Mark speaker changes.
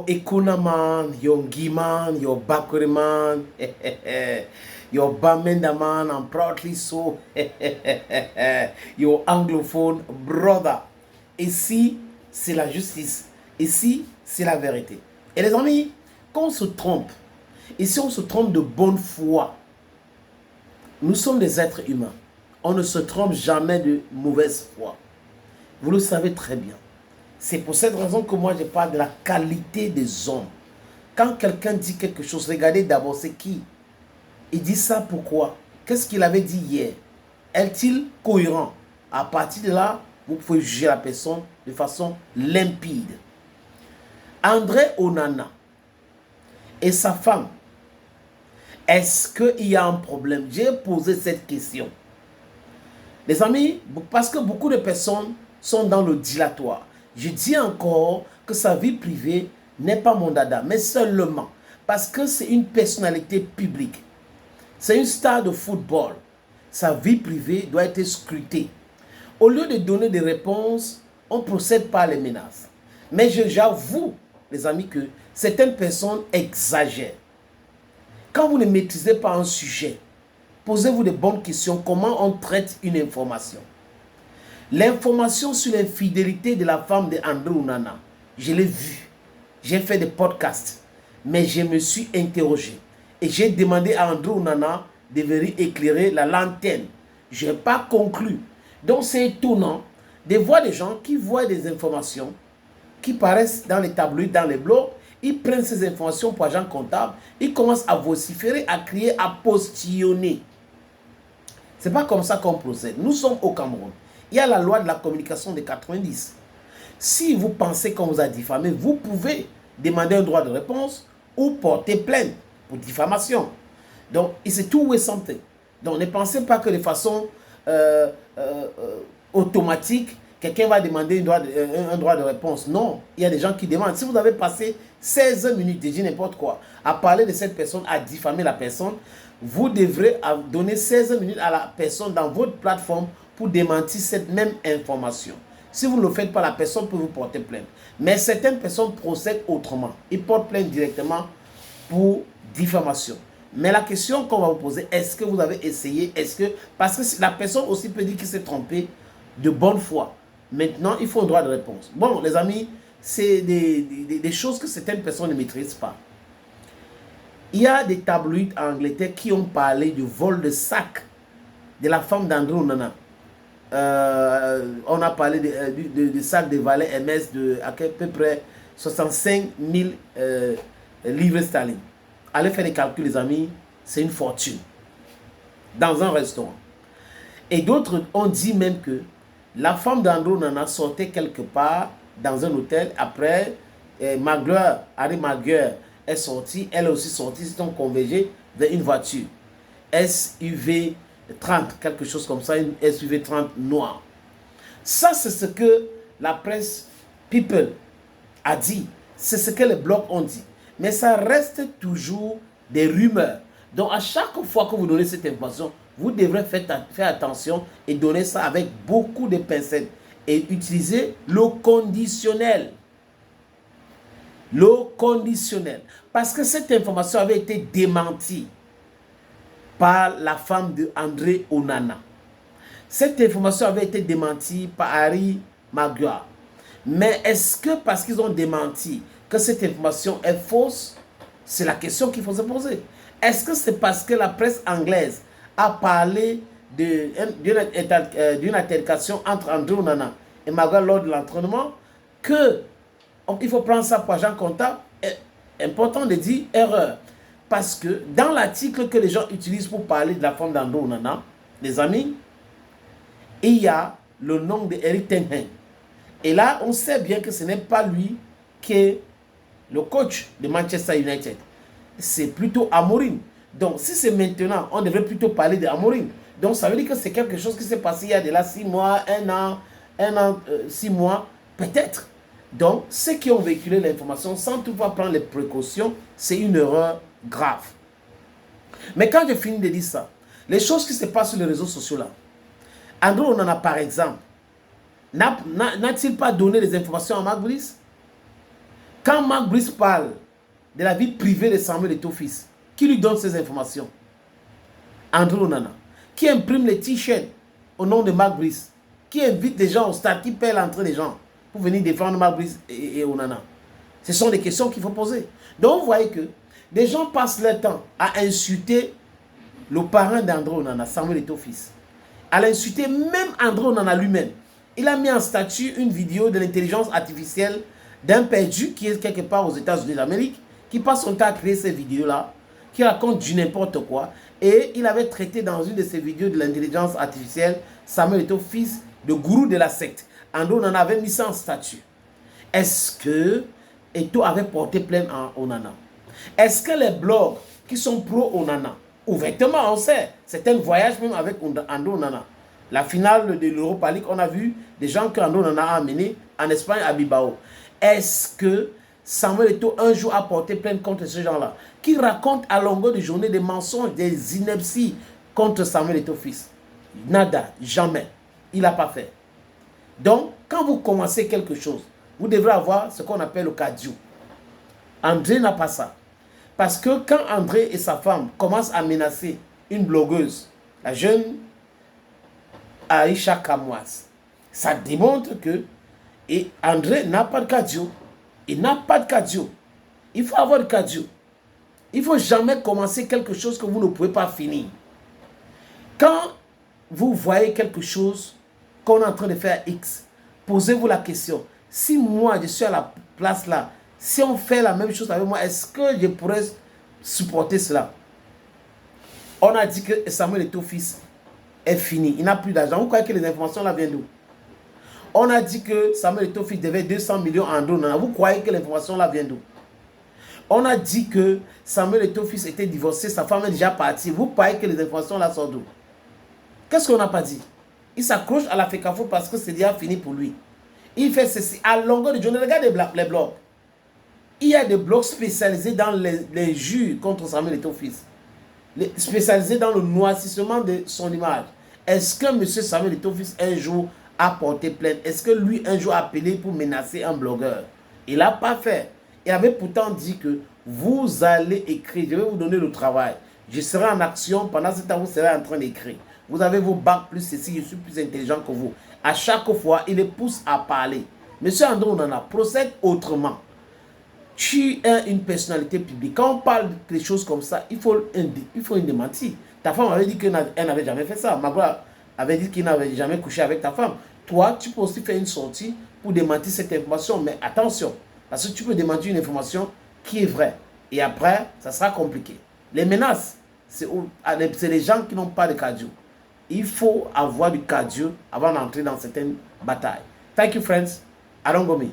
Speaker 1: Ekuna man, your Ngi man, your Bakuri man, your Bamenda man, I'm proudly so, your anglophone brother. Ici, c'est la justice. Ici, c'est la vérité. Et les amis, quand on se trompe, et si on se trompe de bonne foi, nous sommes des êtres humains. On ne se trompe jamais de mauvaise foi. Vous le savez très bien. C'est pour cette raison que moi je parle de la qualité des hommes. Quand quelqu'un dit quelque chose, regardez d'abord c'est qui. Il dit ça pourquoi? Qu'est-ce qu'il avait dit hier? Est-il cohérent? À partir de là, vous pouvez juger la personne de façon limpide. André Onana et sa femme, est-ce qu'il y a un problème? J'ai posé cette question. Les amis, parce que beaucoup de personnes sont dans le dilatoire. Je dis encore que sa vie privée n'est pas mon dada, mais seulement parce que c'est une personnalité publique. C'est une star de football. Sa vie privée doit être scrutée. Au lieu de donner des réponses, on procède par les menaces. Mais j'avoue, les amis, que certaines personnes exagèrent. Quand vous ne maîtrisez pas un sujet, posez-vous de bonnes questions. Comment on traite une information? L'information sur l'infidélité de la femme de André Onana, je l'ai vue. J'ai fait des podcasts, mais je me suis interrogé. Et j'ai demandé à André Onana de venir éclairer la lanterne. Je n'ai pas conclu. Donc c'est étonnant de voir des gens qui voient des informations qui paraissent dans les tabloïds, dans les blogs. Ils prennent ces informations pour agents comptables. Ils commencent à vociférer, à crier, à postillonner. Ce n'est pas comme ça qu'on procède. Nous sommes au Cameroun. Il y a la loi de la communication de 90. Si vous pensez qu'on vous a diffamé, vous pouvez demander un droit de réponse ou porter plainte pour diffamation. Donc, c'est tout ou something. Donc, ne pensez pas que de façon automatique, quelqu'un va demander un droit de réponse. Non, il y a des gens qui demandent. Si vous avez passé 16 minutes, je dis n'importe quoi, à parler de cette personne, à diffamer la personne, vous devrez donner 16 minutes à la personne dans votre plateforme pour démentir cette même information. Si vous ne le faites pas, la personne peut vous porter plainte. Mais certaines personnes procèdent autrement. Ils portent plainte directement pour diffamation. Mais la question qu'on va vous poser, est-ce que vous avez essayé? Parce que la personne aussi peut dire qu'il s'est trompé de bonne foi. Maintenant, il faut un droit de réponse. Bon, les amis, c'est des choses que certaines personnes ne maîtrisent pas. Il y a des tabloïds en Angleterre qui ont parlé du vol de sac de la femme d'André Onana. On a parlé de sac de valet MS de à peu près 65 000 livres sterling. Allez faire les calculs, les amis, c'est une fortune. Dans un restaurant. Et d'autres ont dit même que la femme d'André Onana sortait quelque part dans un hôtel. Après, Harry Maguire est sortie. Elle est aussi sortie. Ils sont convergés vers une voiture. SUV 30, quelque chose comme ça. Une SUV 30 noire. Ça, c'est ce que la presse People a dit. C'est ce que les blogs ont dit. Mais ça reste toujours des rumeurs. Donc, à chaque fois que vous donnez cette information, vous devrez faire attention et donner ça avec beaucoup de pincettes. Et utiliser le conditionnel. Le conditionnel. Parce que cette information avait été démentie par la femme de André Onana. Cette information avait été démentie par Harry Maguire. Mais est-ce que parce qu'ils ont démenti que cette information est fausse? C'est la question qu'il faut se poser. Est-ce que c'est parce que la presse anglaise a parlé d'une altercation entre André Onana et Maguire lors de l'entraînement qu'il faut prendre ça pour agent comptable? C'est important de dire erreur. Parce que dans l'article que les gens utilisent pour parler de la femme d'André Onana, les amis, il y a le nom de Eric Ten Hag. Et là, on sait bien que ce n'est pas lui qui est le coach de Manchester United. C'est plutôt Amorim. Donc, si c'est maintenant, on devrait plutôt parler d'Amorim. Donc, ça veut dire que c'est quelque chose qui s'est passé il y a de là 6 mois, 1 an, 6 mois, peut-être. Donc, ceux qui ont véhiculé l'information sans toutefois prendre les précautions, c'est une erreur grave. Mais quand je finis de dire ça, les choses qui se passent sur les réseaux sociaux là, André Onana par exemple, n'a-t-il pas donné les informations à Marc Brice? Quand Mark Brice parle de la vie privée de Samuel Eto'o-Fils, qui lui donne ces informations? André Onana. Qui imprime les t-shirts au nom de Mark Brice? Qui invite les gens au stade? Qui paie l'entrée des gens pour venir défendre Mark Brice et Onana? Ce sont des questions qu'il faut poser. Donc vous voyez que des gens passent leur temps à insulter le parrain d'André Onana, Samuel Eto'o-Fils. À l'insulter même André Onana lui-même. Il a mis en statut une vidéo de l'intelligence artificielle d'un perdu qui est quelque part aux États-Unis d'Amérique, qui passe son temps à créer ces vidéos-là, qui raconte du n'importe quoi. Et il avait traité dans une de ses vidéos de l'intelligence artificielle Samuel Eto'o-Fils de gourou de la secte. André Onana avait mis ça en statut. Est-ce que Eto'o avait porté plainte à Onana? Est-ce que les blogs qui sont pro-Onana, ouvertement on sait, c'est un voyage même avec André Onana. La finale de l'Europa League, on a vu des gens que André Onana a amenés en Espagne à Bilbao. Est-ce que Samuel Eto'o un jour a porté plainte contre ce gens-là, qui racontent à longueur de journée des mensonges, des inepties contre Samuel Eto'o-Fils? Nada, jamais. Il n'a pas fait. Donc, quand vous commencez quelque chose, vous devrez avoir ce qu'on appelle le cadio. André n'a pas ça. Parce que quand André et sa femme commencent à menacer une blogueuse, la jeune Aïcha Kamwas, ça démontre que André n'a pas de cadio. Il n'a pas de cadio. Il faut avoir de cadio. Il ne faut jamais commencer quelque chose que vous ne pouvez pas finir. Quand vous voyez quelque chose qu'on est en train de faire X, posez-vous la question. Si moi, je suis à la place là, si on fait la même chose avec moi, est-ce que je pourrais supporter cela? On a dit que Samuel Eto'o-Fils est fini. Il n'a plus d'argent. Vous croyez que les informations là viennent d'où? On a dit que Samuel Eto'o-Fils devait 200 millions à André Onana. Vous croyez que l'information là vient d'où? On a dit que Samuel Eto'o-Fils était divorcé, sa femme est déjà partie. Vous croyez que les informations là sortent d'où? Qu'est-ce qu'on n'a pas dit? Il s'accroche à la FECAFO parce que c'est déjà fini pour lui. Il fait ceci à longueur de journée. Regardez les blogs. Il y a des blogs spécialisés dans les jus contre Samuel Eto'o-Fils. Spécialisés dans le noircissement de son image. Est-ce que M. Samuel Eto'o-Fils un jour a porté plainte? Est-ce que lui un jour a appelé pour menacer un blogueur? Il n'a pas fait. Il avait pourtant dit que vous allez écrire, je vais vous donner le travail. Je serai en action, pendant ce temps vous serez en train d'écrire. Vous avez vos bacs plus ceci, je suis plus intelligent que vous. À chaque fois, il les pousse à parler. Monsieur André Onana procède autrement. Tu es une personnalité publique. Quand on parle de choses comme ça, il faut une démentir. Ta femme avait dit qu'elle n'avait jamais fait ça. Magua avait dit qu'il n'avait jamais couché avec ta femme. Toi, tu peux aussi faire une sortie pour démentir cette information. Mais attention, parce que tu peux démentir une information qui est vraie. Et après, ça sera compliqué. Les menaces, c'est les gens qui n'ont pas de cardio. Il faut avoir du cardio avant d'entrer dans certaines batailles. Thank you, friends. I don't go me.